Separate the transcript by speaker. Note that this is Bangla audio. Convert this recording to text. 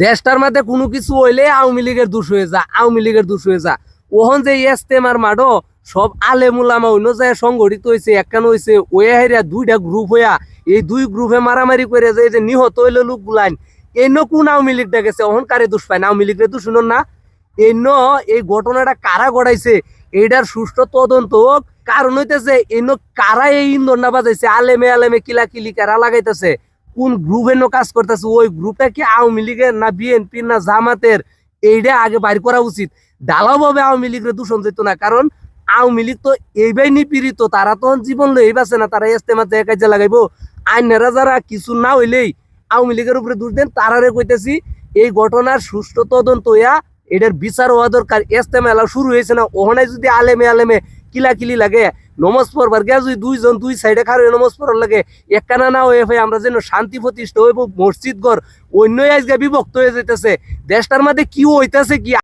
Speaker 1: দেশটার মধ্যে কোনো কিছু হইলে আওয়ামী লীগের দোষ হয়ে যা, আওয়ামী লীগের দোষ হয়ে যা। ওহন যে ইস্তেমার মাঠও সব আলেমুলামা অন্য যায় সংগঠিত হয়েছে, একখান হয়েছে ওই হাইরা দুইটা গ্রুপ হইয়া এই দুই গ্রুপে মারামারি করে যে নিহত হইলো লোক গুলান। এই কোন আওয়ামী লীগটা গেছে অহন কারে দোষ পায় না, আওয়ামী লীগের দোষ শুনুন না। এই এই ঘটনাটা কারা ঘটাইছে এইটার সুষ্ঠু তদন্ত হোক। কারণ হইতেছে এই কারা এই ইন্ধনটা বাজাইছে, আলেমে আলেমে কিলাকিলি কারা লাগাইতেছে, কোন গ্রুপের কাজ করতেছে, ওই গ্রুপটা কি আওয়ামী লীগের না বিএনপির না জামাতের, এইটা আগে বাইর করা উচিত। ঢালাওভাবে আওয়ামী লীগের দূষণ যেত না, কারণ আওয়ামী লীগ তো এইবাই নিপীড়িত, তারা তো জীবন লই বাঁচে না, তারা ইস্তেমাতে কাজে লাগাইবো। আইনেরা যারা কিছু না হইলেই আওয়ামী লীগের উপরে দোষ দেন, তারারে কইতেছি এই ঘটনার সুষ্ঠু তদন্ত হইয়া এটার বিচার হওয়া দরকার। ইস্তেমা এলা শুরু হয়েছে না, ওখানে যদি আলেমে আলেমে কিলাকিলি লাগে, নমাজ পড়বার গে যদি দুইজন দুই সাইডে খারে নমাজ পড়ার লাগে, একখানা না হয়ে ভাই আমরা যেন শান্তি প্রতিষ্ঠা হইব, মসজিদ ঘর অন্য আজকে বিভক্ত হয়ে যেতেছে। দেশটার মধ্যে কি হইতেছে কি